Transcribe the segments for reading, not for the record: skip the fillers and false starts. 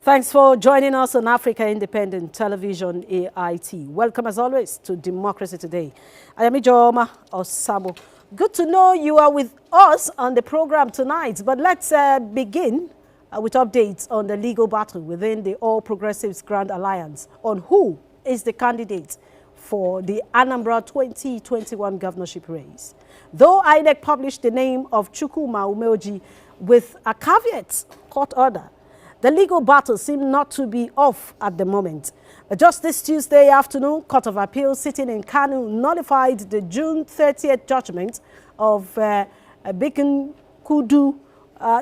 Thanks for joining us on Africa Independent Television, AIT. Welcome, as always, to Democracy Today. I am Ijoma Osamo. Good to know you are with us on the program tonight, but let's begin with updates on the legal battle within the All Progressives Grand Alliance on who is the candidate for the Anambra 2021 governorship race. Though INEC published the name of Chukwuma Umeoji with a caveat court order, the legal battle seemed not to be off at the moment. Just this Tuesday afternoon, Court of Appeal sitting in Kanu nullified the June 30th judgment of Bikin Kudu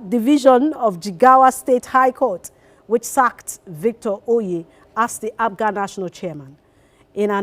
Division of Jigawa State High Court, which sacked Victor Oye as the ABGA National Chairman. In a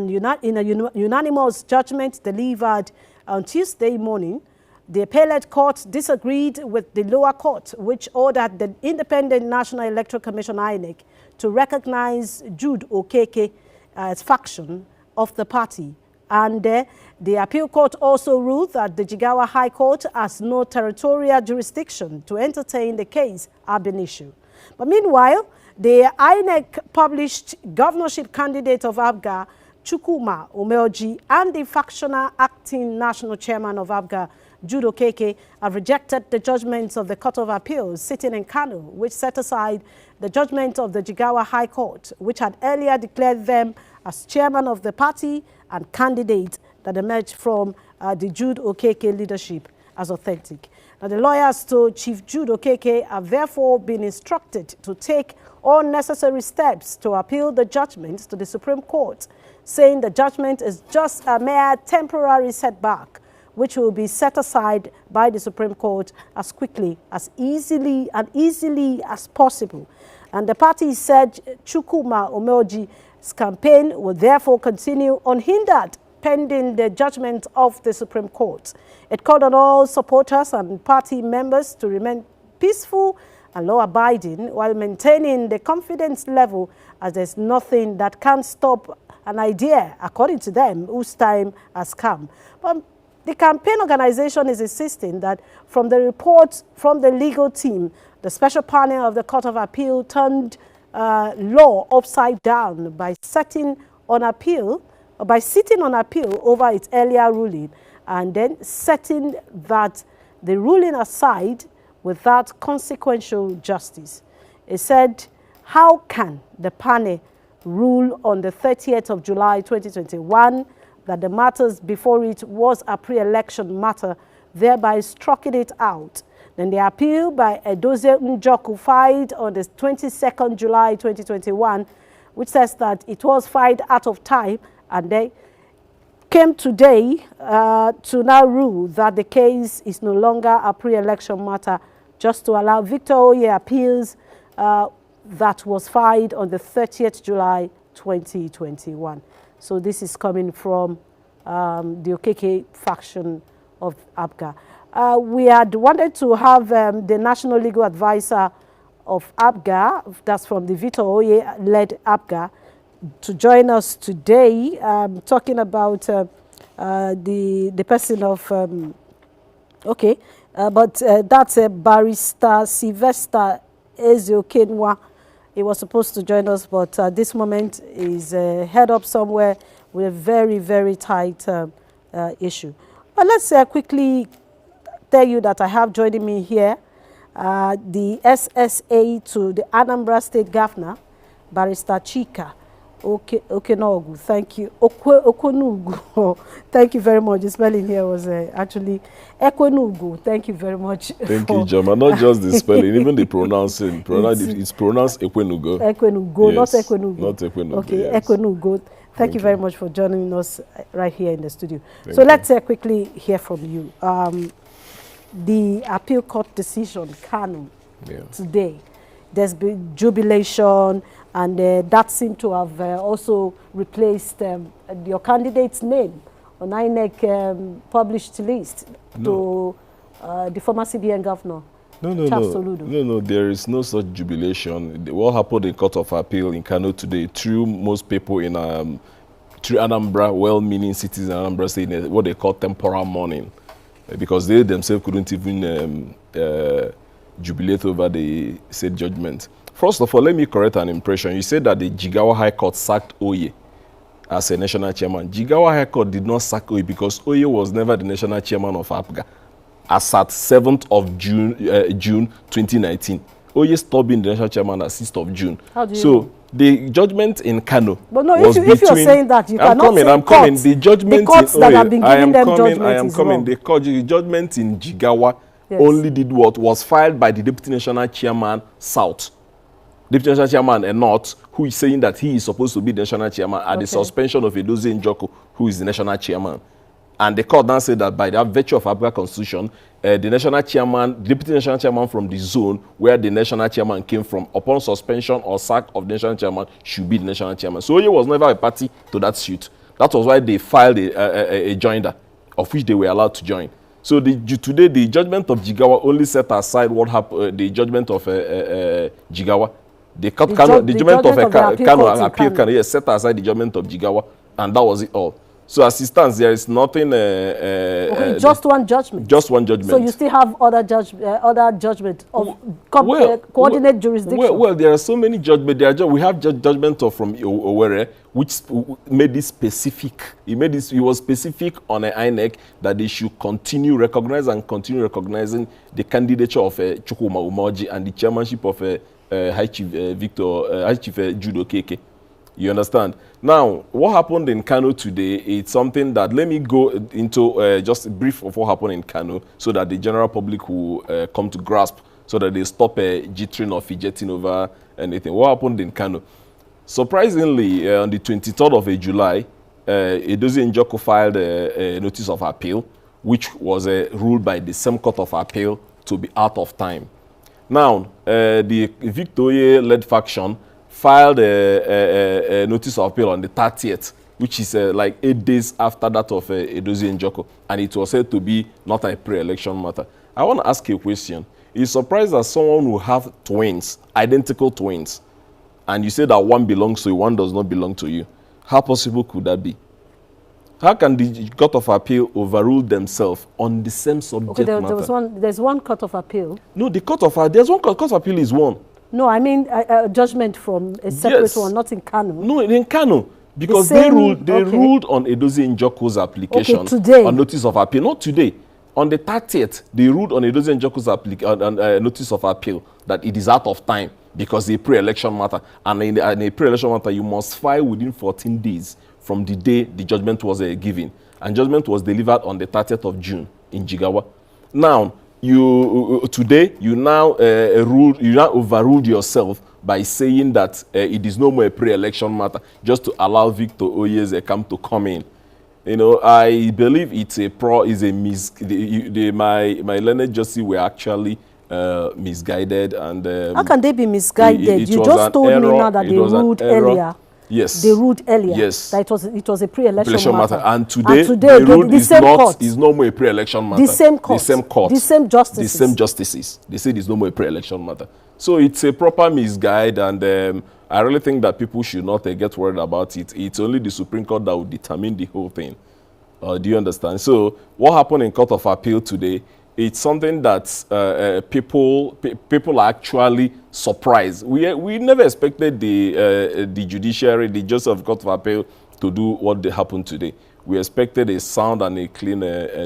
unanimous judgment delivered on Tuesday morning, the appellate court disagreed with the lower court, which ordered the Independent National Electoral Commission, INEC, to recognize Jude Okeke as faction of the party. And the appeal court also ruled that the Jigawa High Court has no territorial jurisdiction to entertain the case ab initio. But meanwhile, the INEC published governorship candidate of ABGA, Chukwuma Umeoji, and the factional acting national chairman of ABGA, Jude Okeke, have rejected the judgments of the Court of Appeals sitting in Kano, which set aside the judgment of the Jigawa High Court, which had earlier declared them as chairman of the party and candidate that emerged from the Jude Okeke leadership as authentic. Now, the lawyers to Chief Jude Okeke have therefore been instructed to take all necessary steps to appeal the judgment to the Supreme Court, saying the judgment is just a mere temporary setback, which will be set aside by the Supreme Court as quickly, as easily as possible. And the party said Chukwuma Umeoji's campaign will therefore continue unhindered pending the judgment of the Supreme Court. It called on all supporters and party members to remain peaceful and law-abiding while maintaining the confidence level, as there's nothing that can stop an idea, according to them, whose time has come. But the campaign organization is insisting that from the reports from the legal team, the special panel of the Court of Appeal turned law upside down by sitting on appeal over its earlier ruling and then setting that the ruling aside without consequential justice. It said, how can the panel rule on the 30th of July 2021 that the matters before it was a pre-election matter, thereby striking it out? Then the appeal by Edoze Njoku filed on the 22nd July 2021, which says that it was filed out of time, and they came today to now rule that the case is no longer a pre-election matter, just to allow Victor Oye appeals that was filed on the 30th July 2021. So this is coming from the Okeke faction of ABGA. We had wanted to have the National Legal Advisor of ABGA, that's from the Victor Oye-led ABGA, to join us today, talking about the person of, that's Barrister Sylvester Ezeokenwa. He was supposed to join us, but at this moment is head up somewhere with a very, very tight issue. But let's quickly tell you that I have joining me here the SSA to the Anambra State Governor, Barrister Chika Okenogu. Thank you. Okwenugu. Thank you very much. The spelling here was actually Ekwenugu. Thank you very much. Thank you, Jama. Not just the spelling, even the pronouncing. It's pronounced Ekwenugu. Ekwenugu, yes, not Ekwenugu. Not Ekwenugu. Okay, yes. Ekwenugu. Thank you very much for joining us right here in the studio. So let's quickly hear from you. The appeal court decision, Kanu, today. There's been jubilation, and that seemed to have also replaced your candidate's name on INEC published list to the former CBN governor. No, there is no such jubilation. What happened in Court of Appeal in Kano today threw most people in through Anambra, well-meaning citizens in Anambra State, what they call temporal mourning, because they themselves couldn't even jubilate over the said judgment. First of all, let me correct an impression. You said that the Jigawa High Court sacked Oye as a national chairman. Jigawa High Court did not sack Oye because Oye was never the national chairman of APGA. As at 7th of June 2019. Oye stopped being the national chairman at 6th of June. How do you so know? The judgment in Kano but no, was if you're saying that, you cannot say I'm coming. The judgment courts in that Oye, have been giving them judgment I am is coming. wrong. The judgment in Jigawa Yes. only did what was filed by the deputy national chairman South. Deputy national chairman and North, who is saying that he is supposed to be the national chairman at the suspension of Edozie Njoku, who is the national chairman. And the court now said that by the virtue of Africa Constitution, the national chairman, deputy national chairman from the zone where the national chairman came from, upon suspension or sack of the national chairman, should be the national chairman. So Oye was never a party to that suit. That was why they filed a joinder, of which they were allowed to join. So today, the judgment of Jigawa only set aside what happened. The judgment of Jigawa, the judgment of Kano, yes, set aside the judgment of Jigawa, and that was it all. So as it stands, there is nothing. Okay, just one judgment. Just one judgment. So you still have other judgment of coordinate jurisdiction. Well, there are so many judgments. We have judgment from Owerri, which made it specific. It was specific on an INEC that they should continue recognizing the candidature of Chukwuma Umoji and the chairmanship of High Chief Judo Keke. You understand? Now, what happened in Kano today is something that, let me go into just a brief of what happened in Kano so that the general public will come to grasp, so that they stop jittering or fidgeting over anything. What happened in Kano? Surprisingly, on the 23rd of July, Edozie Njoku filed a notice of appeal, which was ruled by the same court of appeal to be out of time. Now, the Victor Oye-led faction filed a notice of appeal on the 30th, which is like 8 days after that of Edozie Njoku, and it was said to be not a pre-election matter. I want to ask you a question. You're surprised that someone will have twins, identical twins, and you say that one belongs to you, one does not belong to you. How possible could that be? How can the court of appeal overrule themselves on the same subject matter? There's one court of appeal. No, there's one court of appeal is one. No, I mean a judgment from a separate one, not in Kano. No, in Kano. Because they ruled on Edozie Njoku's application today. On notice of appeal. Not today. On the 30th, they ruled on Edozie Njoku's notice of appeal that it is out of time because it's a pre-election matter. And in a pre-election matter, you must file within 14 days from the day the judgment was given. And judgment was delivered on the 30th of June in Jigawa. Now, today you now overruled yourself by saying that it is no more a pre-election matter, just to allow Victor Oye's camp to come in. You know, I believe it's my learned justice were actually misguided, and how can they be misguided? You just told me now that they ruled earlier. Yes. They ruled earlier. Yes. That it was a pre-election matter. And today the rule is no more a pre-election matter. The same court. The same justices. The same justices. They said it's no more a pre-election matter. So it's a proper misguide, and I really think that people should not get worried about it. It's only the Supreme Court that will determine the whole thing. Do you understand? So what happened in Court of Appeal today, it's something that people are actually surprised. We never expected the judiciary, the justice of Court of Appeal, to do what happened today. We expected a sound and a clean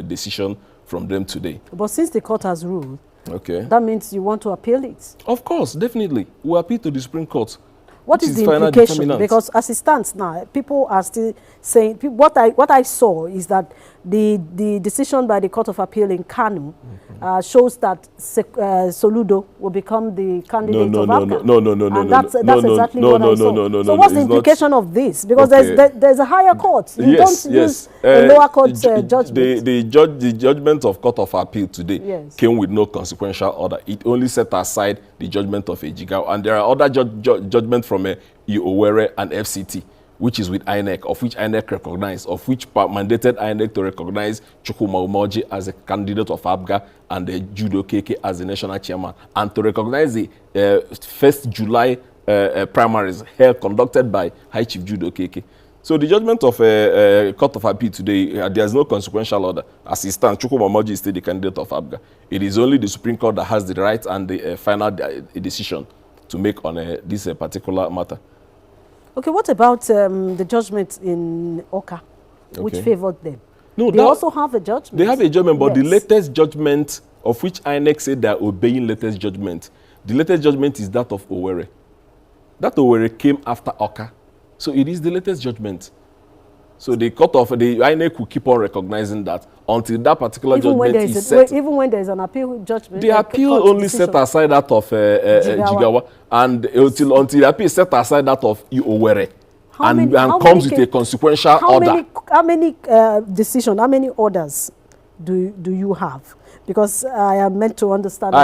decision from them today. But since the court has ruled, okay, that means you want to appeal it? Of course, definitely. We appeal to the Supreme Court. What is the implication? Because as it stands now, people are still saying, what I saw is that the decision by the Court of Appeal in Kano shows that Soludo will become the candidate of APGA. No. And that's exactly what I saw. So what's the implication of this? Because there's a higher court. You don't use a lower court judgment. The judgment of Court of Appeal today came with no consequential order. It only set aside the judgment of Ejigawa. And there are other judgments from Owerri and FCT, which is with INEC, of which INEC recognized, of which mandated INEC to recognize Chukwuma Umoji as a candidate of APGA and the Judo Keke as the national chairman, and to recognize the 1st July primaries conducted by High Chief Judo Keke. So the judgment of Court of Appeal today, there is no consequential order. As it stands, Chukwuma Umoji is still the candidate of APGA. It is only the Supreme Court that has the right and the final decision to make on this particular matter. Okay, what about the judgment in Oka, which favored them? No, they also have a judgment. They have a judgment, but yes. the latest judgment, of which INEC said they are obeying latest judgment, the latest judgment is that of Owerri. That Owerri came after Oka. So it is the latest judgment. So the court of the INEC will keep on recognizing that until that particular judgment is set. Even when there is an appeal judgment. The appeal only set aside that of Jigawa, and until the appeal set aside that of Owerri, and comes with a consequential order. How many decisions, how many orders do you have? Because I am meant to understand. We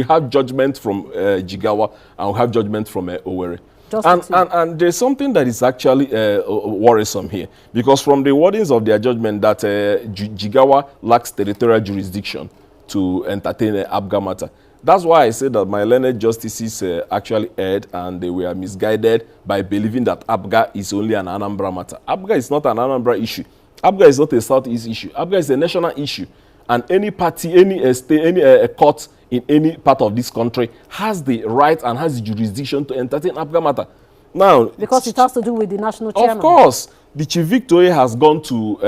have judgment from Jigawa, and we have judgment from Owerri. And there's something that is actually worrisome here, because from the wordings of their judgment that Jigawa lacks territorial jurisdiction to entertain an ABGA matter. That's why I say that my learned justices actually erred, and they were misguided by believing that ABGA is only an Anambra matter. ABGA is not an Anambra issue. ABGA is not a Southeast issue. ABGA is a national issue. And any party, any state, any court in any part of this country has the right and has the jurisdiction to entertain ABGA matter. Now, because it has to do with the national chairman. Of course, the Chief Victoria has gone to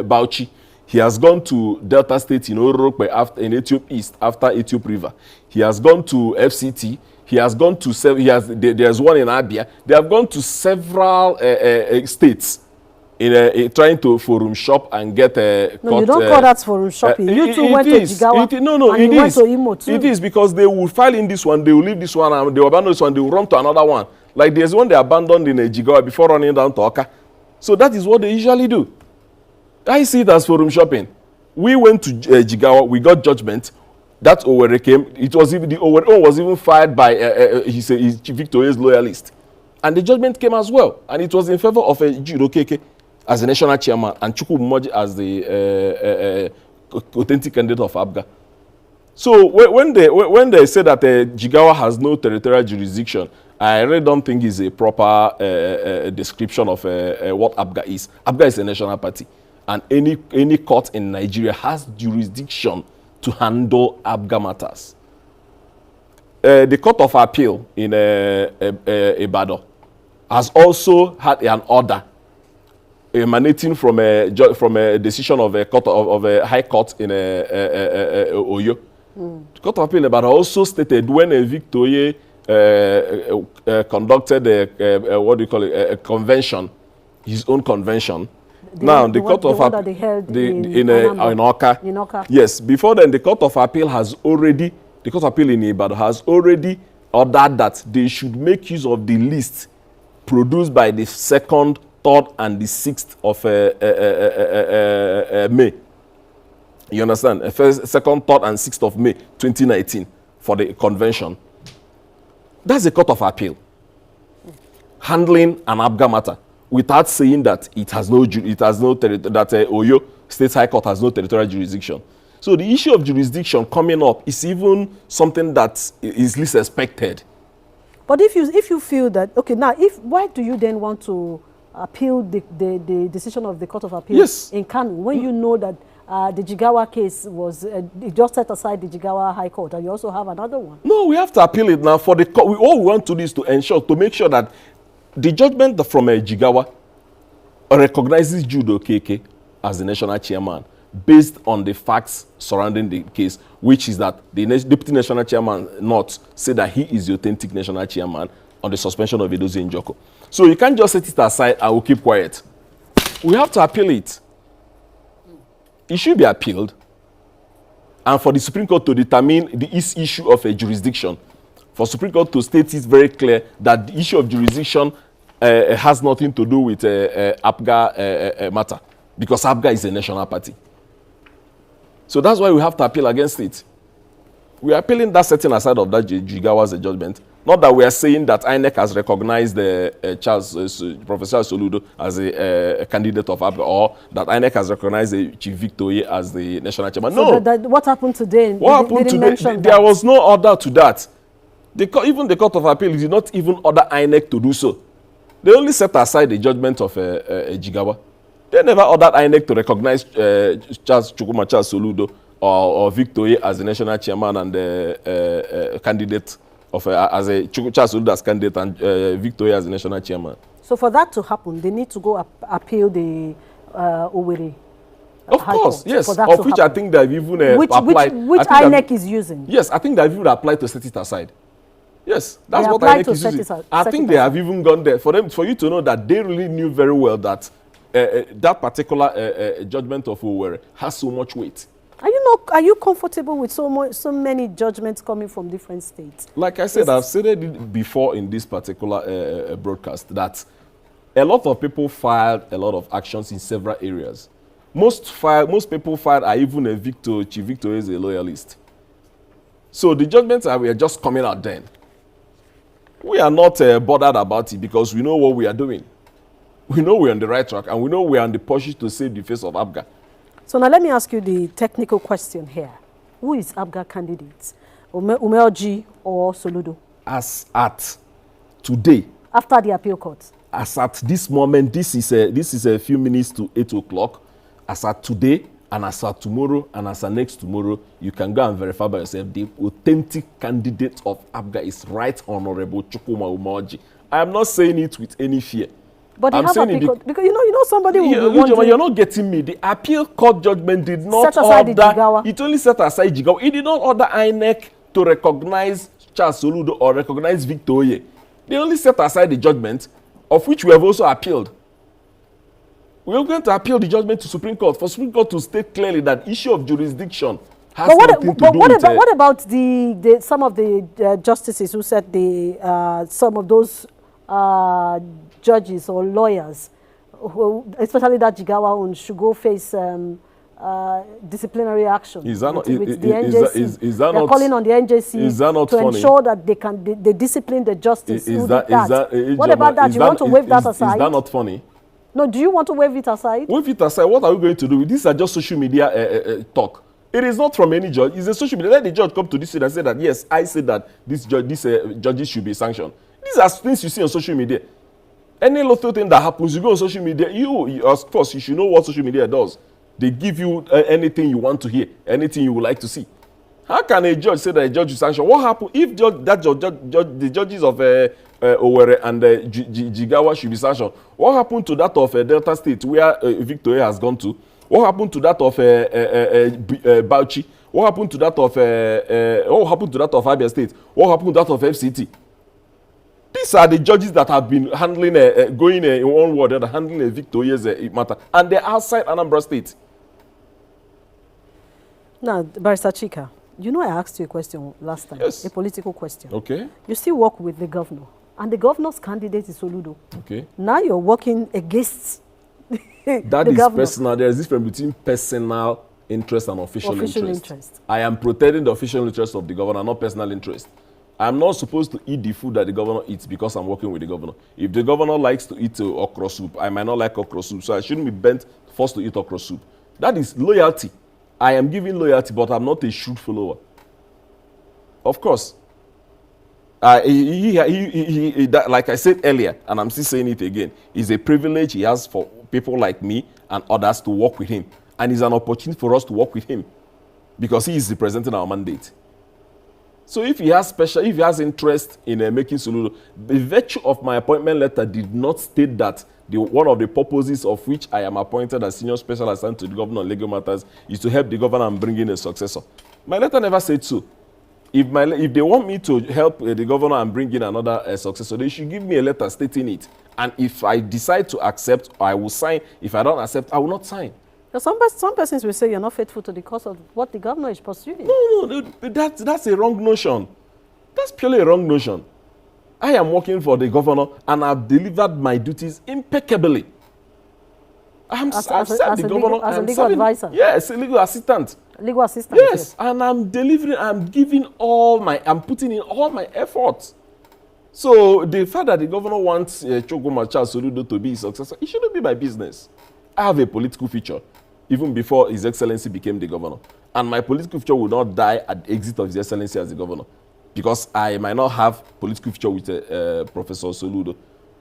Bauchi. He has gone to Delta State in Orope in Ethiopia East after Ethiopia River. He has gone to FCT. He has gone to there's one in Abia. They have gone to several states in trying to forum shop and get a No, you don't call that forum shopping. You two went to Jigawa and you went to Imo too. It is, because they will file in this one, they will leave this one, and they will abandon this one, they will run to another one. Like there's one they abandoned in Jigawa before running down to Oka. So that is what they usually do. I see it as forum shopping. We went to Jigawa, we got judgment. That Owerri came. It was even the Owerri was even fired by his Victoria's loyalist, and the judgment came as well, and it was in favor of Judo Keke as the national chairman and Chukwu Moji as the authentic candidate of ABGA. So when they say that Jigawa has no territorial jurisdiction, I really don't think is a proper description of what ABGA is. ABGA is a national party, and any court in Nigeria has jurisdiction to handle ABGA matters. The Court of Appeal in Ibadan has also had an order emanating from a decision of a court of a high court in Oyo. The Court of Appeal in Ibadan also stated when Victoria conducted a convention, his own convention. The Court of Appeal in Oka. Yes, before then the Court of Appeal in Ibadan has already ordered that they should make use of the list produced by the 2nd, 3rd, and the 6th of May. You understand? 2nd, 3rd, and 6th of May 2019 for the convention. That's the Court of Appeal handling an ABGA matter, without saying that that Oyo State High Court has no territorial jurisdiction. So the issue of jurisdiction coming up is even something that is least expected. But if you feel that, okay, now why do you then want to appeal the decision of the Court of Appeal in Kano when you know that the Jigawa case was it just set aside the Jigawa High Court, and you also have another one? No, we have to appeal it now. For the all we want to do is to make sure that the judgment from Jigawa recognizes Judo Keke as the national chairman based on the facts surrounding the case, which is that the deputy national chairman North said that he is the authentic national chairman on the suspension of Edozie Njoko. So you can't just set it aside and we'll keep quiet. We have to appeal it. It should be appealed, and for the Supreme Court to determine the issue of a jurisdiction. For Supreme Court to state it very clear that the issue of jurisdiction has nothing to do with ABGA matter, because ABGA is a national party. So that's why we have to appeal against it. We are appealing that setting aside of that Jigawa's judgment. Not that we are saying that INEC has recognized Professor Soludo as a candidate of ABGA, or that INEC has recognized Chief Victoria as the national chairman. So no. What happened today? What happened today? There was no order to that. Even the Court of Appeal did not even order INEC to do so. They only set aside the judgment of Jigawa. They never ordered INEC to recognize Charles Soludo or Victor as the national chairman and the candidate of as a Charles Soludo as candidate and Victor as the national chairman. So for that to happen, they need to go appeal the Owerri. Of course, yes. Of which I think they've even applied. Which INEC is using. Yes, I think they've even applied to set it aside. Yes, that's what INEC is using. I think they have even gone there for you to know that they really knew very well that that particular judgment of Owerri has so much weight. Are you comfortable with so many judgments coming from different states? Like I said, I've said it before in this particular broadcast that a lot of people filed a lot of actions in several areas. Most people filed are even Chief Victor is a loyalist. So the judgments are just coming out then. We are not bothered about it because we know what we are doing. We know we're on the right track and we know we're on the push to save the face of ABGA. So now let me ask you the technical question here. Who is ABGA candidates? Umeoji or Soludo? As at today. After the appeal court. As at this moment, this is a few minutes to 8 o'clock. As at today, and as at tomorrow, and as at next tomorrow, you can go and verify by yourself. The authentic candidate of ABGA is Right Honorable Chukwuma Umeoji. I am not saying it with any fear. But I'm saying because you know somebody will you're not getting me. The appeal court judgment did not order. It only set aside Jigawa. It did not order INEC to recognize Charles Soludo or recognize Victor Oye. They only set aside the judgment, of which we have also appealed. We are going to appeal the judgment to Supreme Court for Supreme Court to state clearly that issue of jurisdiction has nothing to do with it. What about some of the justices who said some of those judges or lawyers, especially that Jigawa one, should go face disciplinary action with the NJC? They're calling on the NJC to ensure that they discipline the justice. What about that? You want to waive that aside? Is that not funny? No, do you want to waive it aside? Waive it aside? What are we going to do? These are just social media talk. It is not from any judge. It's a social media. Let the judge come to this and say that, yes, I said that these judges should be sanctioned. These are things you see on social media. Any little thing that happens, you go on social media, you of course, you should know what social media does. They give you anything you want to hear, anything you would like to see. How can a judge say that a judge is sanctioned? What happens if the judges of Owerri and Jigawa should be sanctioned? What happened to that of Delta State, where Victor has gone to? What happened to that of Bauchi? What happened to that of Abia State? What happened to that of FCT? These are the judges that have been handling going in one word, that are handling a Victoria's matter, and they're outside Anambra State. Now, Barrister Chika, you know I asked you a question last time, yes. A political question. Okay. You still work with the governor, and the governor's candidate is Soludo. Okay. Now you're working against that is governor. Personal. There is this difference between personal interest and official interest. I am protecting the official interest of the governor, not personal interest. I'm not supposed to eat the food that the governor eats because I'm working with the governor. If the governor likes to eat okra soup, I might not like okra soup, so I shouldn't be forced to eat okra soup. That is loyalty. I am giving loyalty, but I'm not a shrewd follower. Of course. Like I said earlier, and I'm still saying it again, it's a privilege he has for people like me and others to work with him. And it's an opportunity for us to work with him because he is representing our mandate. So if he has interest in making Soludo, the virtue of my appointment letter did not state that one of the purposes of which I am appointed as senior special assistant to the governor on legal matters is to help the governor and bring in a successor. My letter never said so. If they want me to help the governor and bring in another successor, they should give me a letter stating it. And if I decide to accept, I will sign. If I don't accept, I will not sign. Some persons will say you're not faithful to the cause of what the governor is pursuing. No, that's a wrong notion. That's purely a wrong notion. I am working for the governor and I've delivered my duties impeccably. I've served the governor as a legal advisor. Yes, a legal assistant. Legal assistant. Yes, and I'm putting in all my efforts. So the fact that the governor wants Chukwuma Charles Soludo to be his successor, it shouldn't be my business. I have a political future, even before His Excellency became the governor. And my political future will not die at the exit of His Excellency as the governor. Because I might not have political future with Professor Soludo.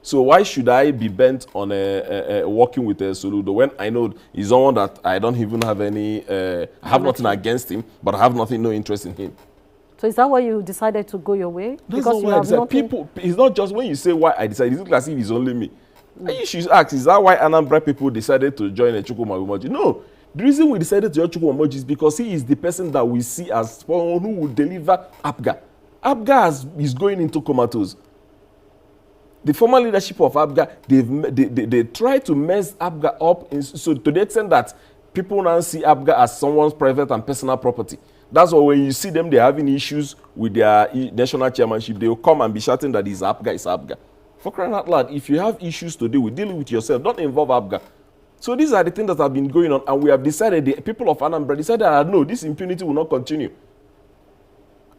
So why should I be bent on working with Soludo when I know he's someone that I don't even have any, I have nothing against him, but I have no interest in him. So is that why you decided to go your way? That's because you have nothing... People, it's not just when you say why I decided, it's as if it's only me. And you should ask, is that why Anambra people decided to join Chukwuma? No. The reason we decided to join Chukwuma is because he is the person that we see as someone who will deliver APGA. APGA is going into comatose. The former leadership of APGA, they try to mess APGA up, so to the extent that people now see APGA as someone's private and personal property. That's why when you see them, they're having issues with their national chairmanship, they will come and be shouting that it's APGA, it's APGA. For crying out loud, if you have issues to deal with yourself. Don't involve APGA. So these are the things that have been going on, and we have decided, the people of Anambra decided that no, this impunity will not continue.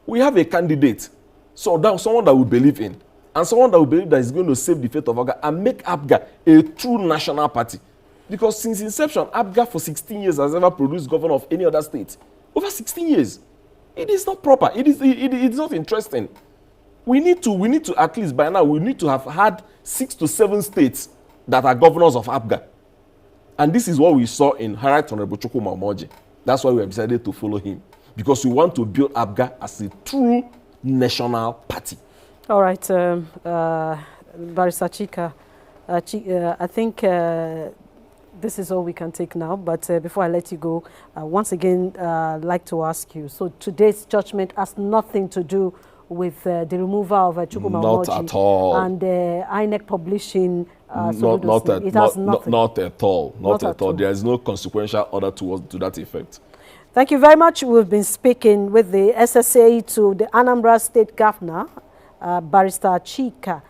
We have a candidate, so that someone that we believe in, and someone that we believe that is going to save the fate of APGA and make APGA a true national party. Because since inception, APGA for 16 years has never produced governor of any other state. Over 16 years. It is not proper. It is not interesting. We need to, at least by now, we need to have had 6 to 7 states that are governors of APGA. And this is what we saw in Right Honorable Chukwuma Omoji. That's why we have decided to follow him. Because we want to build APGA as a true national party. All right, Barrister Chika, I think this is all we can take now, but before I let you go, once again, I'd like to ask you, so today's judgment has nothing to do with the removal of Chukwuma Omoji. Not at all. And INEC publishing not at all. Not at all. There is no consequential order to that effect. Thank you very much. We've been speaking with the SSA to the Anambra State Governor, Barrister Chika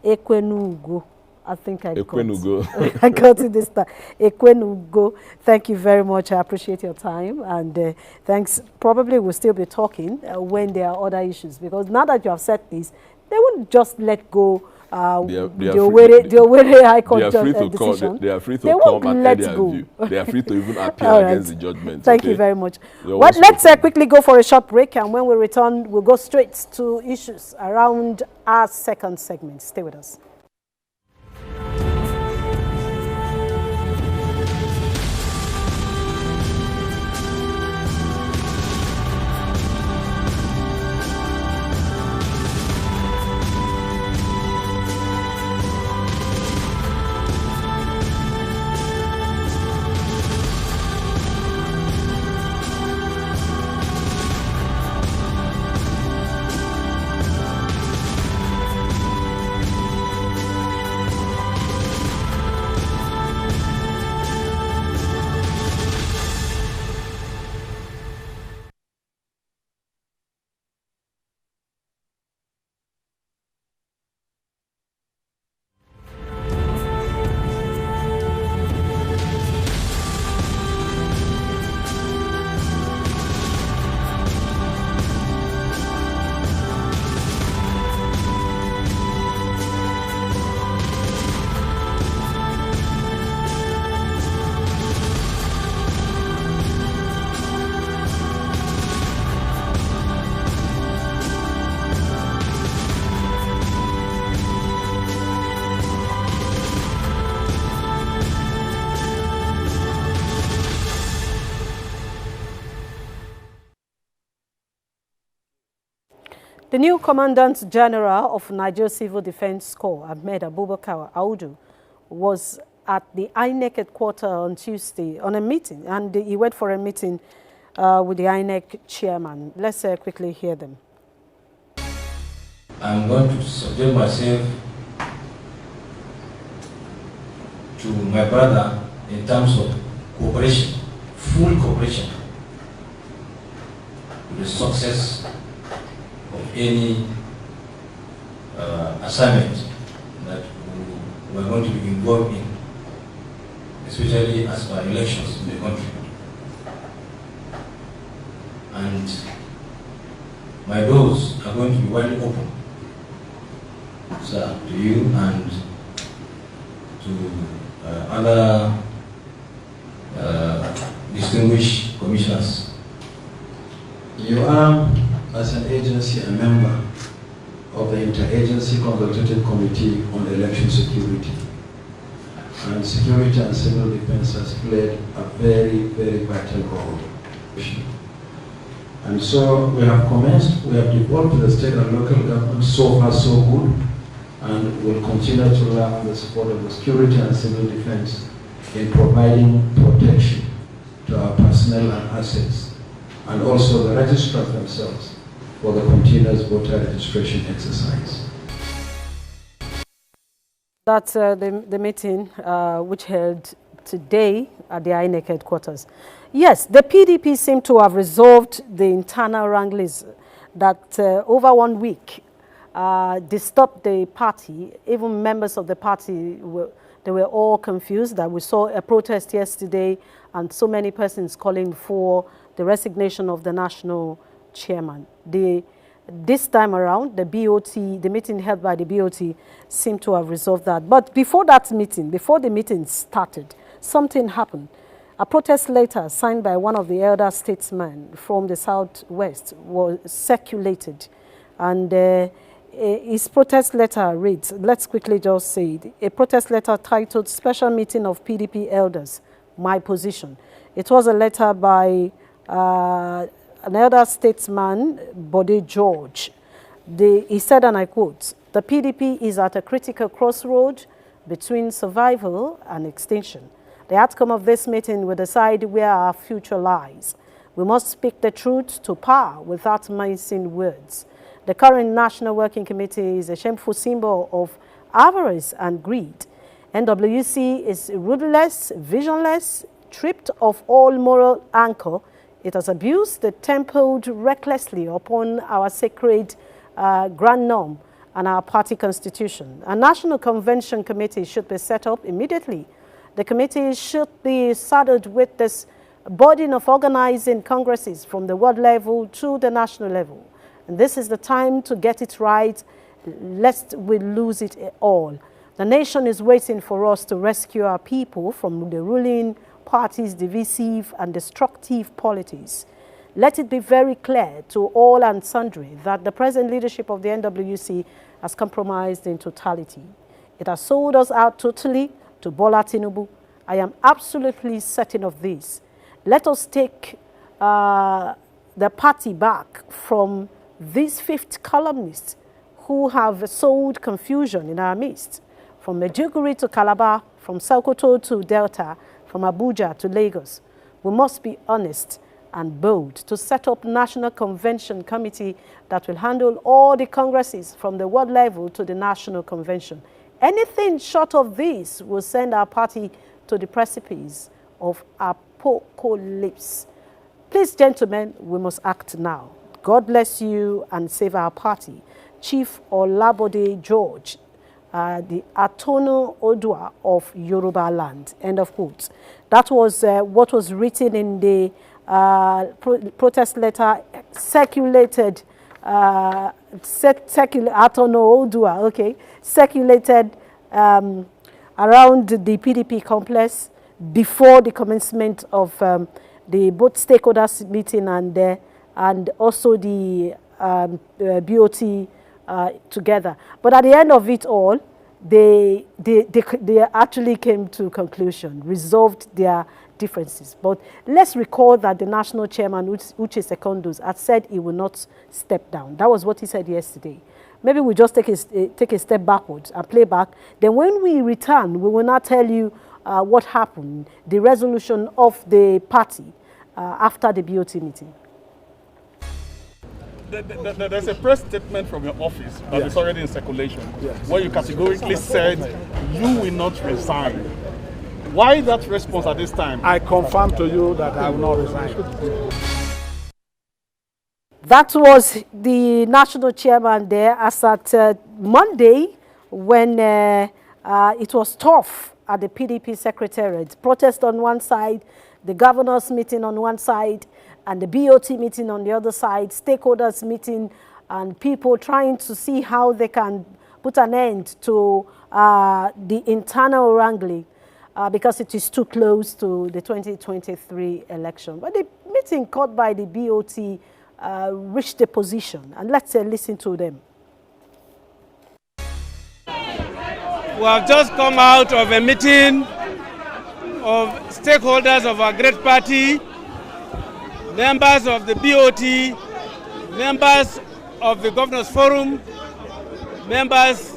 Ekwenugo. I think I got it this time. Ekwenugo. Thank you very much. I appreciate your time. And thanks. Probably we'll still be talking when there are other issues. Because now that you have said this, they won't just let go the Owerri High Court decision. They are free to come and air their view. They are free to even appeal against the judgment. Thank you very much. Well, let's quickly go for a short break. And when we return, we'll go straight to issues around our second segment. Stay with us. The new Commandant General of Nigeria Civil Defense Corps, Ahmed Abubakar Audu, was at the INEC headquarters on Tuesday on a meeting, and he went for a meeting with the INEC chairman. Let's quickly hear them. I'm going to subject myself to my brother in terms of cooperation, full cooperation, to the success of any assignment that we're going to be involved in, especially as per elections in the country. And my doors are going to be widely open, sir, to you and to other distinguished commissioners. You are, as an agency, a member of the Interagency Consultative Committee on Election Security. And security and civil defense has played a very, very vital role. And so we have commenced, we have developed the state and local government, so far so good, and will continue to rely on the support of the security and civil defense in providing protection to our personnel and assets, and also the registrars themselves for the continuous voter registration exercise. That's the meeting which held today at the INEC headquarters. Yes, the PDP seem to have resolved the internal wranglings that over 1 week disturbed the party. Even members of the party, they were all confused that we saw a protest yesterday and so many persons calling for the resignation of the national chairman. This time around, the meeting held by the BOT seemed to have resolved that. But before that meeting, before the meeting started, something happened. A protest letter signed by one of the elder statesmen from the Southwest was circulated. And his protest letter reads, let's quickly just say it, a protest letter titled Special Meeting of PDP Elders, My Position. It was a letter by an elder statesman, Bode George. He said, and I quote, the PDP is at a critical crossroad between survival and extinction. The outcome of this meeting will decide where our future lies. We must speak the truth to power without mincing words. The current National Working Committee is a shameful symbol of avarice and greed. NWC is ruthless, visionless, stripped of all moral anchor. It has abused the templed recklessly upon our sacred grand norm and our party constitution. A National Convention Committee should be set up immediately. The committee should be saddled with this burden of organizing congresses from the world level to the national level. And this is the time to get it right, lest we lose it all. The nation is waiting for us to rescue our people from the ruling party's divisive and destructive policies. Let it be very clear to all and sundry that the present leadership of the NWC has compromised in totality. It has sold us out totally to Bola Tinubu. I am absolutely certain of this. Let us take the party back from these fifth columnists who have sowed confusion in our midst, from Maiduguri to Calabar, from Sokoto to Delta, from Abuja to Lagos. We must be honest and bold to set up National Convention Committee that will handle all the congresses from the world level to the National Convention. Anything short of this will send our party to the precipice of apocalypse. Please, gentlemen, we must act now. God bless you and save our party. Chief Olabode George, the Atono Odua of Yoruba land. End of quote. That was what was written in the protest letter circulated, Atono Odua, okay, circulated around the PDP complex before the commencement of the both stakeholders meeting and also the BOT together. But at the end of it all, they actually came to a conclusion, resolved their differences. But let's recall that the national chairman, Uche Secondus, had said he will not step down. That was what he said yesterday. Maybe we just take a step backwards and play back. Then when we return, we will not tell you what happened, the resolution of the party after the BOT meeting. There's a press statement from your office that is already in circulation, where you categorically said you will not resign. Why that response at this time? I confirm to you that I will not resign. That was the national chairman there as at Monday when it was tough at the PDP secretariat. Protest on one side, the governor's meeting on one side, and the BOT meeting on the other side, stakeholders meeting, and people trying to see how they can put an end to the internal wrangling because it is too close to the 2023 election. But the meeting called by the BOT reached a position, and let's listen to them. We have just come out of a meeting of stakeholders of our great party, members of the BOT, members of the Governors Forum, members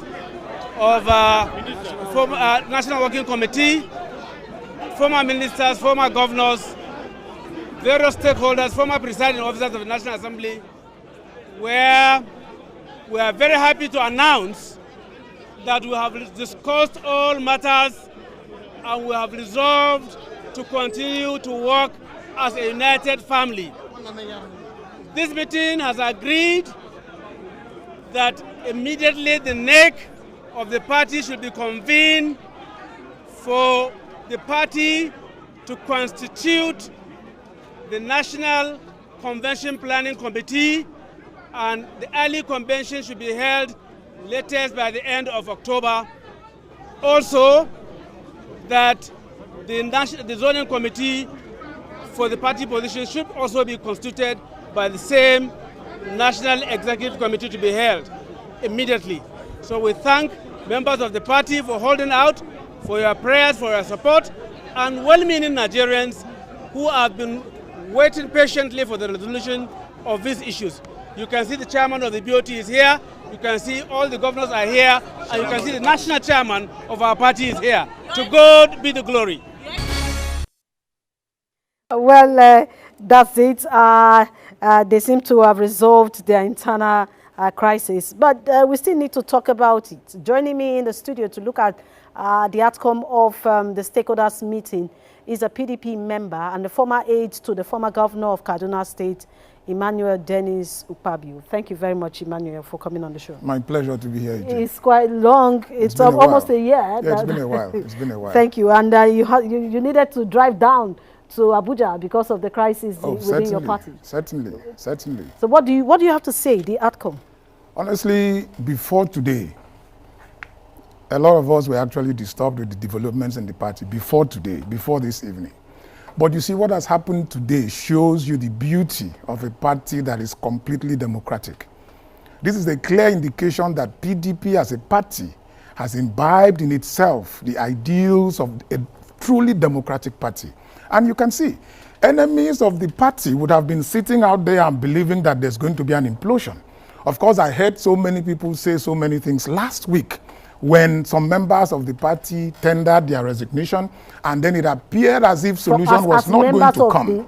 of National Working Committee, former ministers, former governors, various stakeholders, former presiding officers of the National Assembly, where we are very happy to announce that we have discussed all matters and we have resolved to continue to work as a united family. This meeting has agreed that immediately the neck of the party should be convened for the party to constitute the National Convention Planning Committee, and the early convention should be held latest by the end of October. Also, that the zoning committee for the party position should also be constituted by the same National Executive Committee to be held immediately. So we thank members of the party for holding out, for your prayers, for your support, and well-meaning Nigerians who have been waiting patiently for the resolution of these issues. You can see the chairman of the BOT is here, you can see all the governors are here, and you can see the national chairman of our party is here. To God be the glory. Well, that's it. They seem to have resolved their internal crisis, but we still need to talk about it. Joining me in the studio to look at the outcome of the stakeholders meeting is a PDP member and the former aide to the former governor of Kaduna State, Emmanuel Dennis Ukpabio. Thank you very much, Emmanuel, for coming on the show. My pleasure to be here. It's quite long. It's almost a year. Yeah, it's been a while. It's been a while. Thank you. And you needed to drive down to Abuja because of the crisis within your party. Certainly. So what do you have to say, the outcome? Honestly, before today, a lot of us were actually disturbed with the developments in the party before today, before this evening. But you see, what has happened today shows you the beauty of a party that is completely democratic. This is a clear indication that PDP as a party has imbibed in itself the ideals of a truly democratic party. And you can see, enemies of the party would have been sitting out there and believing that there's going to be an implosion. Of course, I heard so many people say so many things last week when some members of the party tendered their resignation, and then it appeared as if solution was not going to come.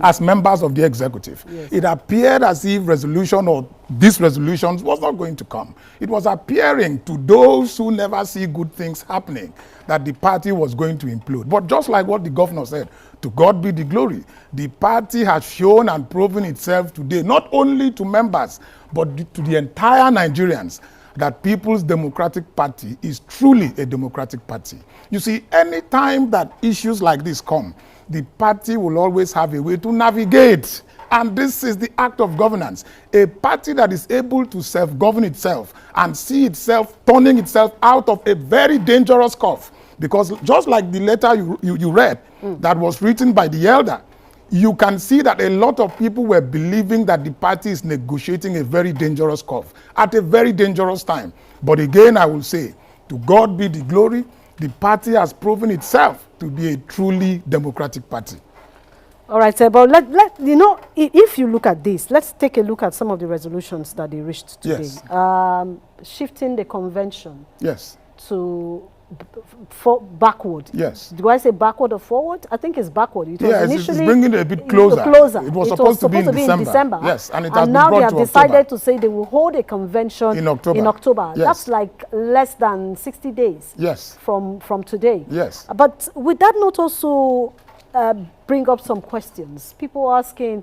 As members of the executive. Yes. It appeared as if resolution or this resolution was not going to come. It was appearing to those who never see good things happening that the party was going to implode. But just like what the governor said, to God be the glory. The party has shown and proven itself today, not only to members, but to the entire Nigerians, that People's Democratic Party is truly a democratic party. You see, any time that issues like this come, the party will always have a way to navigate. And this is the act of governance. A party that is able to self-govern itself and see itself turning itself out of a very dangerous curve. Because just like the letter you read that was written by the elder, you can see that a lot of people were believing that the party is negotiating a very dangerous curve at a very dangerous time. But again, I will say, to God be the glory, the party has proven itself to be a truly democratic party. All right, sir, but you know, if you look at this, let's take a look at some of the resolutions that they reached today. Yes. Shifting the convention to backward. Yes. Do I say backward or forward? I think it's backward. It was initially it's bringing it a bit closer. It was supposed to be in December. Yes, and now they have decided to say they will hold a convention in October. Yes. That's like less than 60 days. Yes. From today. Yes. But would that not also bring up some questions? People asking,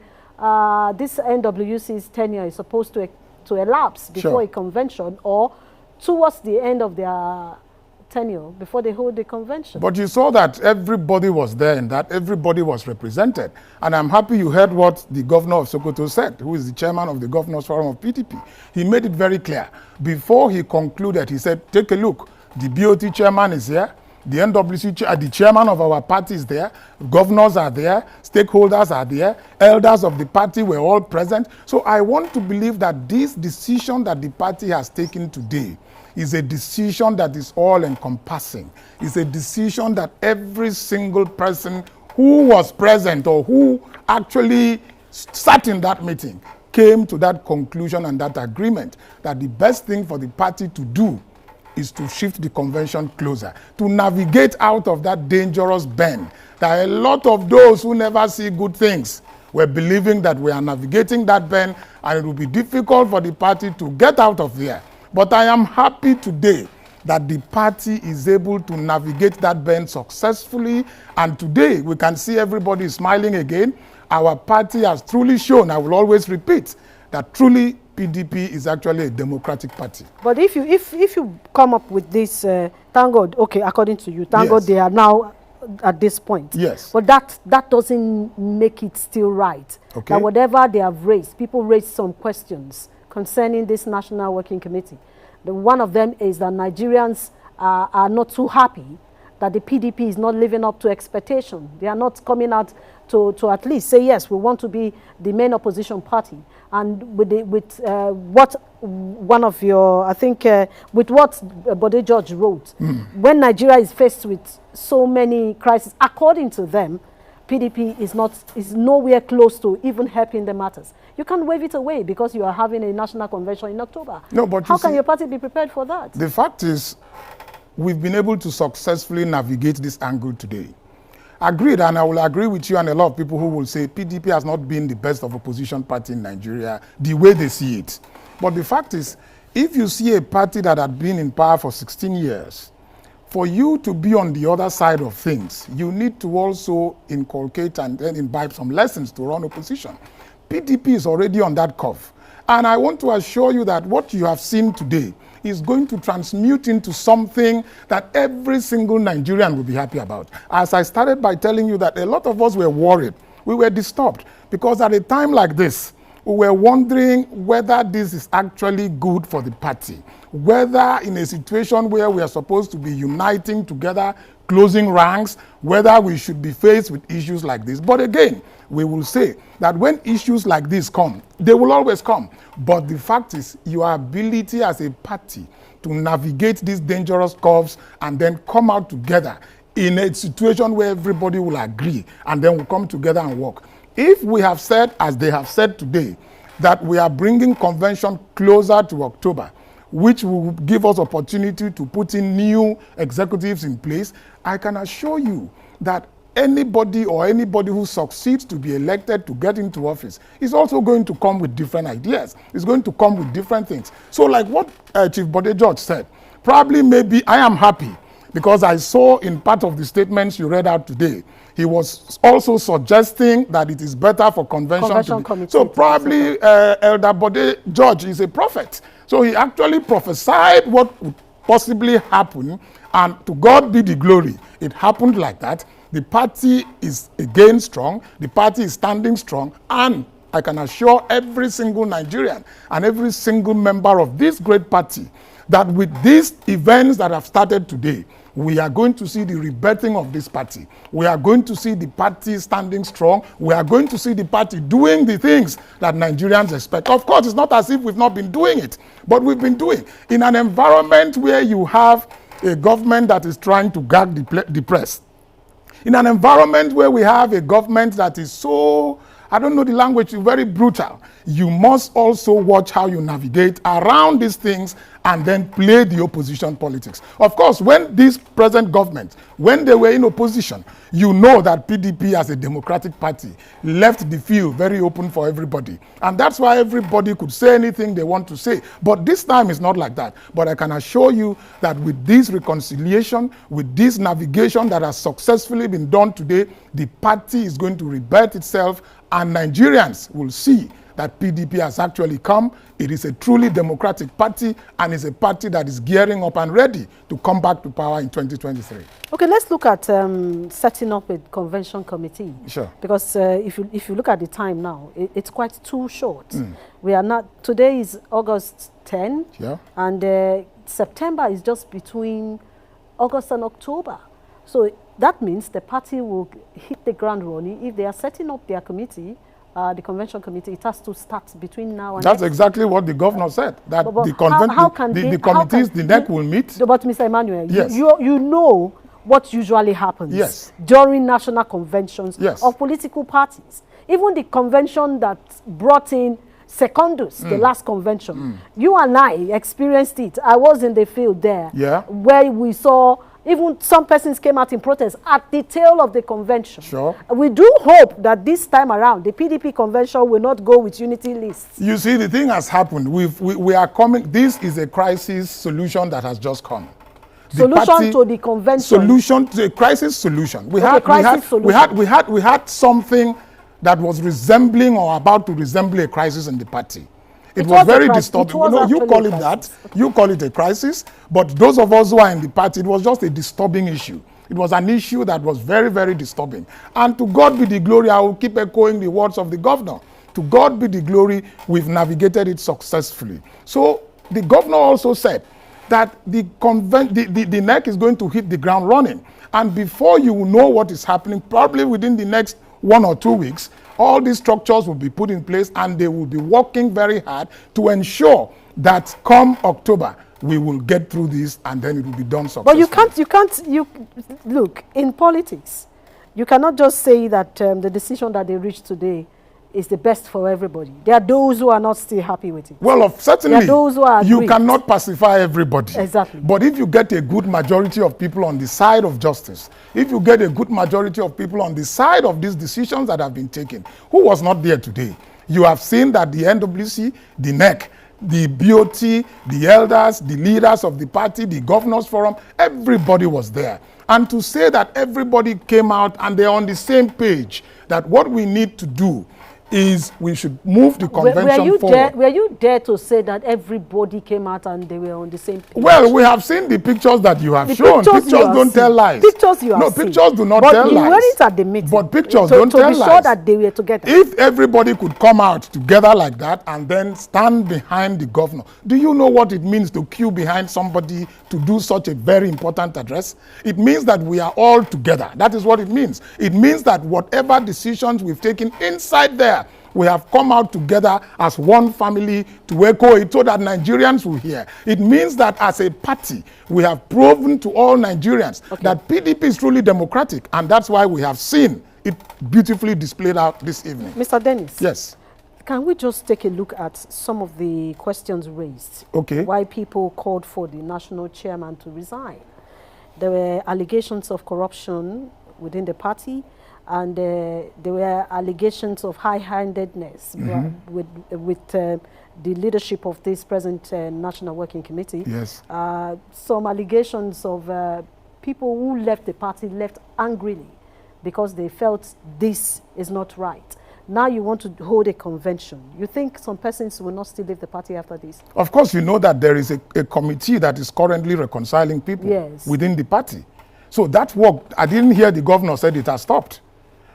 this NWC's tenure is supposed to elapse before a convention or towards the end of their tenure before they hold the convention. But you saw that everybody was there and that everybody was represented. And I'm happy you heard what the governor of Sokoto said, who is the chairman of the Governors Forum of PDP. He made it very clear. Before he concluded, he said, take a look. The BOT chairman is here. The NWC, the chairman of our party is there. Governors are there. Stakeholders are there. Elders of the party were all present. So I want to believe that this decision that the party has taken today is a decision that is all-encompassing. It's a decision that every single person who was present or who actually sat in that meeting came to that conclusion and that agreement that the best thing for the party to do is to shift the convention closer, to navigate out of that dangerous bend. There are a lot of those who never see good things were believing that we are navigating that bend and it will be difficult for the party to get out of there. But I am happy today that the party is able to navigate that bend successfully, and today we can see everybody smiling again. Our party has truly shown, I will always repeat, that truly PDP is actually a democratic party. But if you come up with this, thank God, okay, according to you, thank God they are now at this point. Yes. But that doesn't make it still right. Okay. That whatever they have raised, people raised some questions concerning this National Working Committee. One of them is that Nigerians are not too happy that the PDP is not living up to expectation. They are not coming out to at least say, yes, we want to be the main opposition party. And with what one of your, I think, with what Bode George wrote, when Nigeria is faced with so many crises, according to them, PDP is nowhere close to even helping the matters. You can't wave it away because you are having a national convention in October. No, but how can your party be prepared for that? The fact is, we've been able to successfully navigate this angle today. Agreed, and I will agree with you and a lot of people who will say PDP has not been the best of opposition party in Nigeria the way they see it. But the fact is, if you see a party that had been in power for 16 years, for you to be on the other side of things, you need to also inculcate and then imbibe some lessons to run opposition. PDP is already on that curve. And I want to assure you that what you have seen today is going to transmute into something that every single Nigerian will be happy about. As I started by telling you that a lot of us were worried, we were disturbed, because at a time like this, we were wondering whether this is actually good for the party, whether in a situation where we are supposed to be uniting together, closing ranks, whether we should be faced with issues like this. But again, we will say that when issues like this come, they will always come. But the fact is, your ability as a party to navigate these dangerous curves and then come out together in a situation where everybody will agree and then we'll come together and work. If we have said, as they have said today, that we are bringing convention closer to October, which will give us opportunity to put in new executives in place, I can assure you that anybody who succeeds to be elected to get into office is also going to come with different ideas. It's going to come with different things. So like what Chief Bode George said, probably maybe I am happy because I saw in part of the statements you read out today, he was also suggesting that it is better for convention to be. So probably Elder Bode George is a prophet. So he actually prophesied what would possibly happen, and to God be the glory. It happened like that. The party is again strong. The party is standing strong, and I can assure every single Nigerian and every single member of this great party that with these events that have started today, we are going to see the rebirthing of this party. We are going to see the party standing strong. We are going to see the party doing the things that Nigerians expect. Of course, it's not as if we've not been doing it, but we've been doing. In an environment where you have a government that is trying to gag the press, in an environment where we have a government that is so, I don't know the language, very brutal, you must also watch how you navigate around these things and then play the opposition politics. Of course, when this present government, when they were in opposition, you know that PDP as a democratic party left the field very open for everybody. And that's why everybody could say anything they want to say. But this time it's not like that. But I can assure you that with this reconciliation, with this navigation that has successfully been done today, the party is going to rebirth itself, and Nigerians will see that PDP has actually come. It is a truly democratic party, and it's a party that is gearing up and ready to come back to power in 2023. Okay, let's look at setting up a convention committee. Sure. Because if you look at the time now, it's quite too short. We are not, today is August 10, yeah, and September is just between August and October. So that means the party will hit the ground running if they are setting up their committee the convention committee, it has to start between now and That's exactly what the governor said, that but the committees, the NEC will meet. But Mr. Emmanuel, Yes. you know what usually happens Yes. during national conventions Yes. of political parties. Even the convention that brought in secondus, the last convention, you and I experienced it. I was in the field there, Yeah. where we saw even some persons came out in protest at the tail of the convention. Sure. We do hope that this time around, the PDP convention will not go with unity lists. You see, the thing has happened. We are coming. This is a crisis solution that has just come. Solution to the convention. Solution to a crisis solution. We had something that was resembling or about to resemble a crisis in the party. It was very disturbing. You call it that. You call it a crisis. But those of us who are in the party, it was just a disturbing issue. It was an issue that was very, very disturbing. And to God be the glory, I will keep echoing the words of the governor. To God be the glory, we've navigated it successfully. So the governor also said that the NEC is going to hit the ground running. And before you know what is happening, probably within the next 1 or 2 weeks, all these structures will be put in place and they will be working very hard to ensure that come October, we will get through this and then it will be done successfully. But you look, in politics, you cannot just say that the decision that they reached today is the best for everybody. There are those who are not still happy with it. Well, certainly, there are those who are you cannot pacify everybody. Exactly. But if you get a good majority of people on the side of justice, if you get a good majority of people on the side of these decisions that have been taken, who was not there today? You have seen that the NWC, the NEC, the BOT, the elders, the leaders of the party, the governors forum, everybody was there. And to say that everybody came out and they're on the same page, that what we need to do is we should move the convention forward. Were you there to say that everybody came out and they were on the same page? Well, we have seen the pictures that you have shown. Pictures don't tell lies. Pictures you have seen. No, pictures do not tell lies. But you weren't at the meeting. But pictures don't tell lies. To be sure that they were together. If everybody could come out together like that and then stand behind the governor, do you know what it means to queue behind somebody to do such a very important address? It means that we are all together. That is what it means. It means that whatever decisions we've taken inside there, we have come out together as one family to echo it so that Nigerians will hear. It means that as a party, we have proven to all Nigerians that PDP is truly democratic, and that's why we have seen it beautifully displayed out this evening. Mr. Dennis. Yes. Can we just take a look at some of the questions raised? Okay. Why people called for the national chairman to resign? There were allegations of corruption within the party, and there were allegations of high-handedness with the leadership of this present National Working Committee. Yes. Some allegations of people who left the party left angrily because they felt this is not right. Now you want to hold a convention. You think some persons will not still leave the party after this? Of course, you know that there is a committee that is currently reconciling people within the party. So that work, I didn't hear the governor said it has stopped.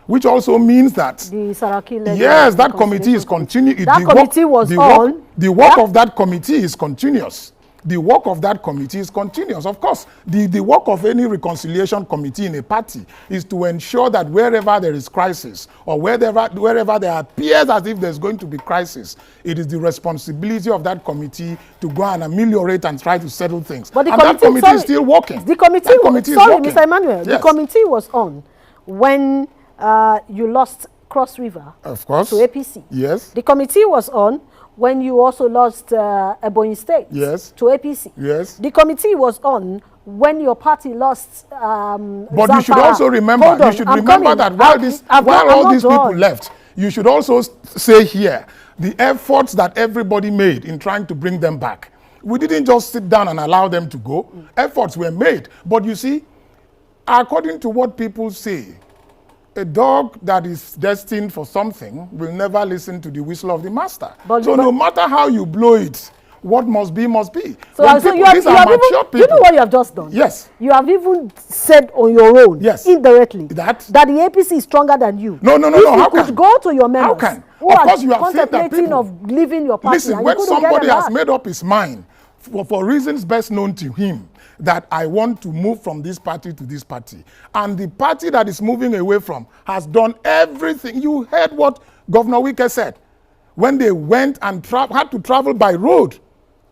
Which also means that the Saraki yes, that committee is continuing. That committee was on. The work of that committee is continuous. The work of that committee is continuous. Of course, the work of any reconciliation committee in a party is to ensure that wherever there is crisis or wherever there appears as if there's going to be crisis, it is the responsibility of that committee to go and ameliorate and try to settle things. But that committee is still working. The committee, Mr. Emmanuel, yes. The committee was on when you lost Cross River of course. To APC. Yes. The committee was on when you also lost Ebonyi State yes. to APC. Yes. The committee was on when your party lost But Zamfara. You should also remember, that while all these people left, you should also say here the efforts that everybody made in trying to bring them back. We didn't just sit down and allow them to go. Efforts were made. But you see, according to what people say, a dog that is destined for something will never listen to the whistle of the master. No matter how you blow it, what must be, must be. So you know what you have just done? Yes. You have even said on your own, indirectly, that the APC is stronger than you. No. If you could go to your members who of are course you have contemplating of leaving your party. Listen, when somebody has made up his mind, for reasons best known to him, that I want to move from this party to this party, and the party that is moving away from has done everything. You heard what Governor Wike said when they went and had to travel by road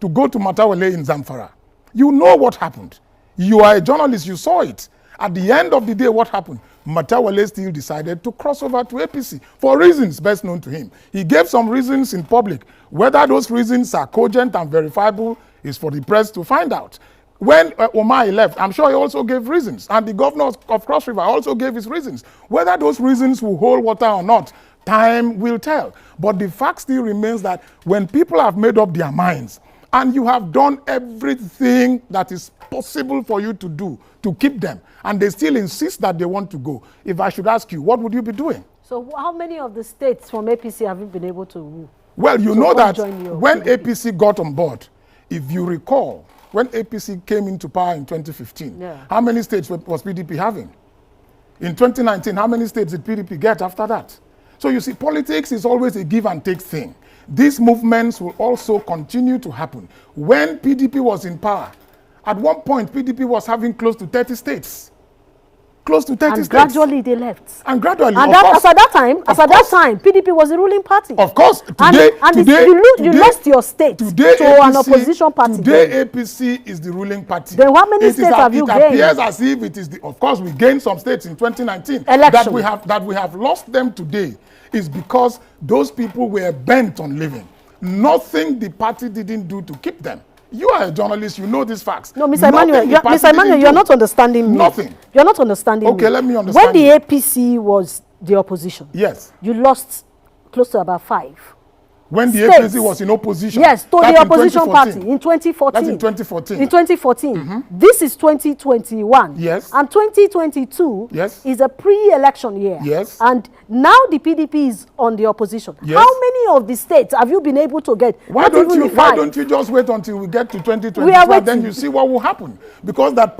to go to Matawale in Zamfara. You know what happened. You are a journalist, you saw it. At the end of the day, what happened? Matawale still decided to cross over to APC for reasons best known to him. He gave some reasons in public. Whether those reasons are cogent and verifiable is for the press to find out. When Omar left, I'm sure he also gave reasons. And the governor of Cross River also gave his reasons. Whether those reasons will hold water or not, time will tell. But the fact still remains that when people have made up their minds and you have done everything that is possible for you to do to keep them, and they still insist that they want to go, if I should ask you, what would you be doing? So how many of the states from APC have you been able to woo? Well, you know that when APC got on board, if you recall, when APC came into power in 2015, how many states was PDP having? In 2019, how many states did PDP get after that? So you see, politics is always a give and take thing. These movements will also continue to happen. When PDP was in power, at one point, PDP was having close to 30 states. Close to 30 and states. Gradually they left. And gradually, and as at that time, PDP was the ruling party. Of course. Today, you lost your state to an opposition party. Today, APC is the ruling party. Then how many states have you gained? It appears as if it is of course, we gained some states in 2019. Election. That we have lost them today is because those people were bent on leaving. Nothing the party didn't do to keep them. You are a journalist, you know these facts. No, Mr. Emmanuel, you're not understanding me. Nothing. You're not understanding me. Okay, let me understand. When the APC was the opposition, yes, you lost close to about 5. When the APC was in opposition? Yes, to the opposition party in 2014. That's in 2014. In 2014. This is 2021. Yes. And 2022 is a pre-election year. Yes. And now the PDP is on the opposition. Yes. How many of the states have you been able to get? Why don't you just wait until we get to 2022 and then you see what will happen? Because that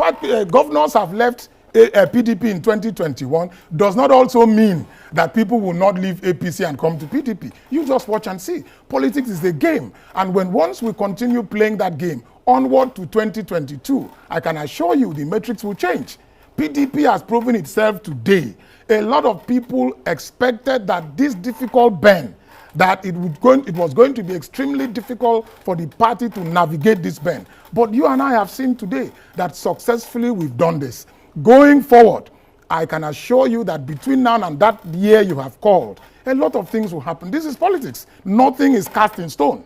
governors have left PDP in 2021 does not also mean that people will not leave APC and come to PDP. You just watch and see. Politics is a game. And once we continue playing that game onward to 2022, I can assure you the metrics will change. PDP has proven itself today. A lot of people expected that this difficult bend, that it was going to be extremely difficult for the party to navigate this bend. But you and I have seen today that successfully we've done this. Going forward, I can assure you that between now and that year you have called, a lot of things will happen. This is politics. Nothing is cast in stone.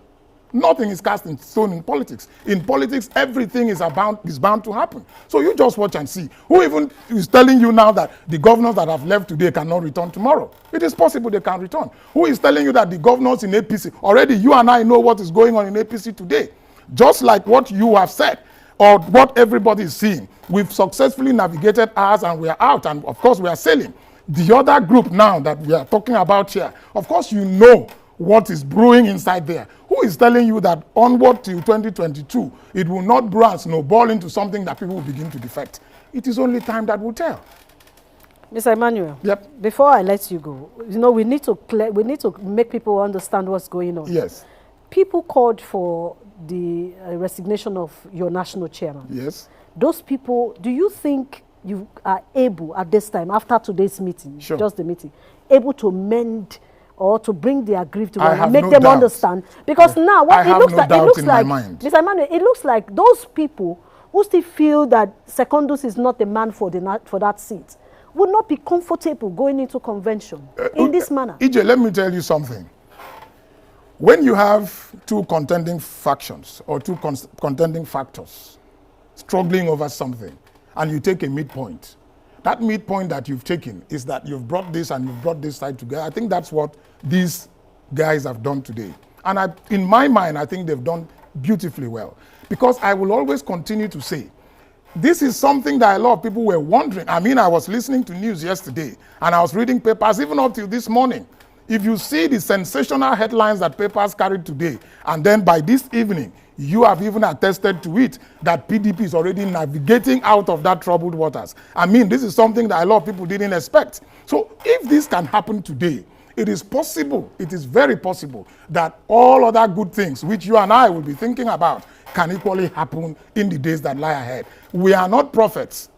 Nothing is cast in stone in politics. In politics, everything is bound to happen. So you just watch and see. Who even is telling you now that the governors that have left today cannot return tomorrow? It is possible they can return. Who is telling you that the governors in APC, already you and I know what is going on in APC today. Just like what you have said, or what everybody is seeing. We've successfully navigated ours and we are out, and of course we are sailing. The other group now that we are talking about here, of course you know what is brewing inside there. Who is telling you that onward till 2022, it will not brew and snowball into something that people will begin to defect? It is only time that will tell. Mr. Emmanuel, yep. Before I let you go, we need to make people understand what's going on. Yes. People called for the resignation of your national chairman. Yes. Those people, do you think you are able at this time, after today's meeting, just the meeting, able to mend or to bring their grief to and make them understand? Because now what it looks like, Mr. Emmanuel, it looks like those people who still feel that Secondus is not the man for that seat would not be comfortable going into convention in this manner. EJ, let me tell you something. When you have two contending factions or two contending factors struggling over something and you take a midpoint, that midpoint that you've taken is that you've brought this and you've brought this side together. I think that's what these guys have done today. And in my mind, I think they've done beautifully well. Because I will always continue to say, this is something that a lot of people were wondering. I mean, I was listening to news yesterday and I was reading papers even up till this morning. If you see the sensational headlines that papers carried today, and then by this evening, you have even attested to it, that PDP is already navigating out of that troubled waters. I mean, this is something that a lot of people didn't expect. So if this can happen today, it is possible, it is very possible, that all other good things, which you and I will be thinking about, can equally happen in the days that lie ahead. We are not prophets,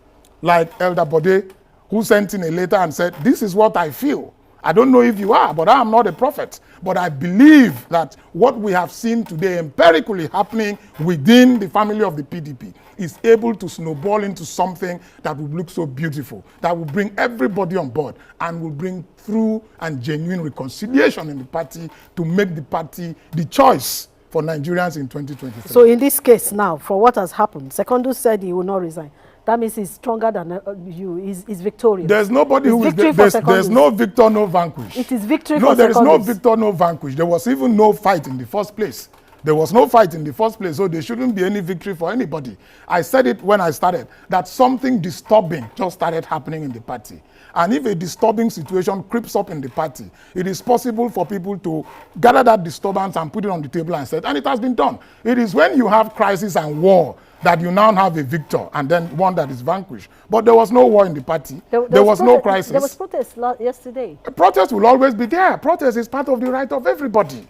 like Elder Bode, who sent in a letter and said, this is what I feel. I don't know if you are, but I am not a prophet. But I believe that what we have seen today empirically happening within the family of the PDP is able to snowball into something that will look so beautiful, that will bring everybody on board and will bring through and genuine reconciliation in the party to make the party the choice for Nigerians in 2023. So in this case now, for what has happened, Secondus said he will not resign. That means he's stronger than you. He's victorious. There's nobody who is there's no victor, no vanquish. It is victory for No, there is no Secondus. victor, no vanquish. There was even no fight in the first place. There was no fight in the first place, so there shouldn't be any victory for anybody. I said it when I started, that something disturbing just started happening in the party. And if a disturbing situation creeps up in the party, it is possible for people to gather that disturbance and put it on the table and say, and it has been done. It is when you have crisis and war that you now have a victor and then one that is vanquished. But there was no war in the party. There was no crisis. There was protest yesterday. A protest will always be there. Protest is part of the right of everybody.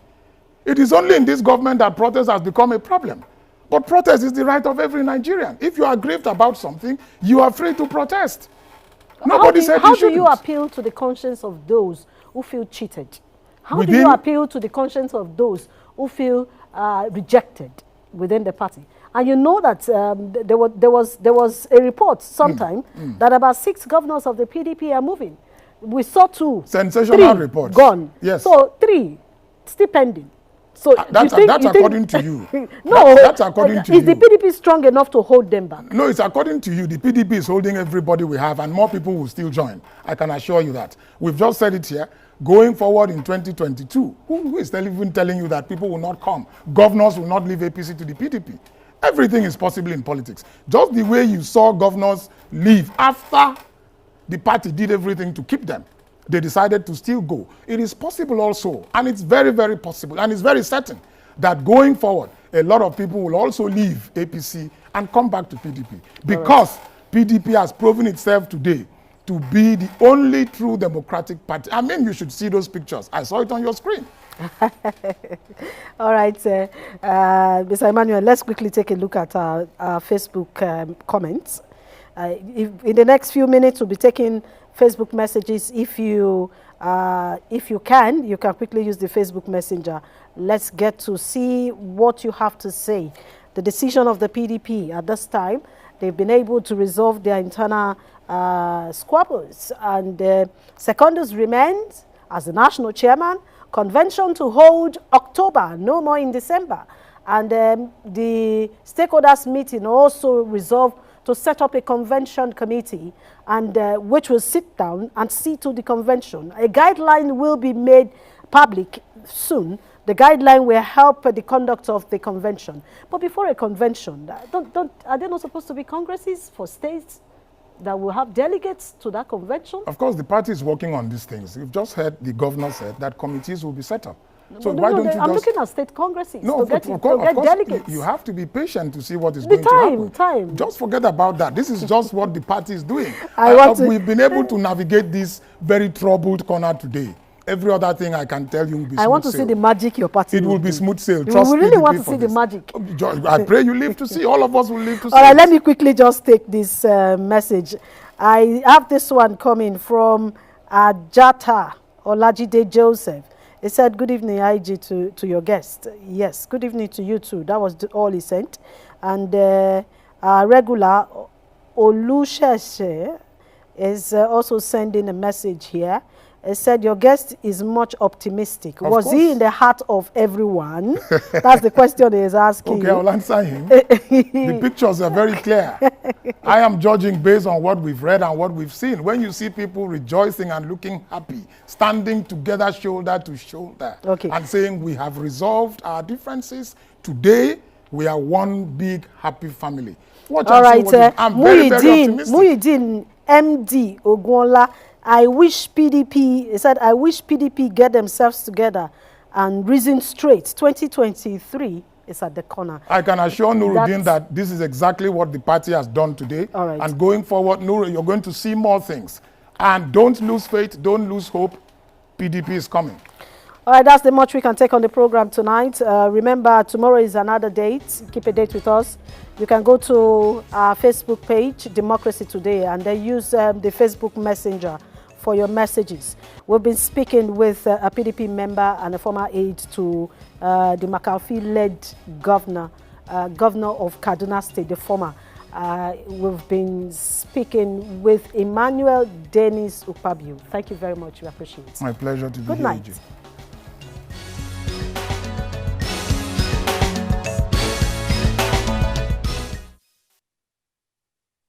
It is only in this government that protest has become a problem. But protest is the right of every Nigerian. If you are aggrieved about something, you are free to protest. Nobody said you shouldn't. How do you appeal to the conscience of those who feel cheated? How do you appeal to the conscience of those who feel rejected within the party? And you know that there was a report sometime that about 6 governors of the PDP are moving. We saw 2. Sensational reports. Gone. Yes. So 3 still pending. So that's according to you. No, that's according to you. Is the PDP strong enough to hold them back? No, it's according to you. The PDP is holding everybody we have, and more people will still join. I can assure you that. We've just said it here. Going forward in 2022, who is even telling you that people will not come? Governors will not leave APC to the PDP. Everything is possible in politics. Just the way you saw governors leave after the party did everything to keep them, they decided to still go. It is possible also, and it's very, very possible, and it's very certain that going forward, a lot of people will also leave APC and come back to PDP because PDP has proven itself today to be the only true democratic party. I mean, you should see those pictures. I saw it on your screen. All right, Mr. Emmanuel, let's quickly take a look at our Facebook comments. In the next few minutes, we'll be taking Facebook messages. If you can quickly use the Facebook Messenger. Let's get to see what you have to say. The decision of the PDP at this time, they've been able to resolve their internal squabbles, and Secondus remains as the national chairman. Convention to hold October, no more in December. And the stakeholders meeting also resolved to set up a convention committee, and which will sit down and see to the convention. A guideline will be made public soon. The guideline will help the conduct of the convention. But before a convention, are there not supposed to be congresses for states that will have delegates to that convention? Of course, the party is working on these things. You've just heard the governor said that committees will be set up. So no, why don't you I'm looking at state congresses to get delegates. You have to be patient to see what is going to happen. Just forget about that. This is just what the party is doing. We've been able to navigate this very troubled corner today. Every other thing I can tell you will be smooth sail. I want to see the magic your party will be smooth sail. We really want to see the magic. I pray you live to see. All of us will live to see. All right, let me quickly just take this message. I have this one coming from Ajata Olajide Joseph. He said, good evening, IG, to your guest. Yes, good evening to you too. That was all he sent. And regular Olusheshe is also sending a message here. He said, your guest is much optimistic. Was he in the heart of everyone? That's the question he is asking. Okay, I'll answer him. The pictures are very clear. I am judging based on what we've read and what we've seen. When you see people rejoicing and looking happy, standing together shoulder to shoulder, and saying we have resolved our differences, today we are one big happy family. All right, I'm very, very optimistic. Muhyiddin MD Ogwonla, I wish PDP, he said, I wish PDP get themselves together and reason straight. 2023 is at the corner. I can assure Nuruddin that this is exactly what the party has done today. All right. And going forward, Nuru, you're going to see more things. And don't lose faith, don't lose hope. PDP is coming. All right, that's the much we can take on the program tonight. Remember, tomorrow is another date. Keep a date with us. You can go to our Facebook page, Democracy Today, and then use the Facebook Messenger for your messages. We've been speaking with a PDP member and a former aide to the McAfee-led governor of Kaduna State, the former. We've been speaking with Emmanuel Dennis Ukpabio. Thank you very much. We appreciate it. My pleasure to be here. Good night.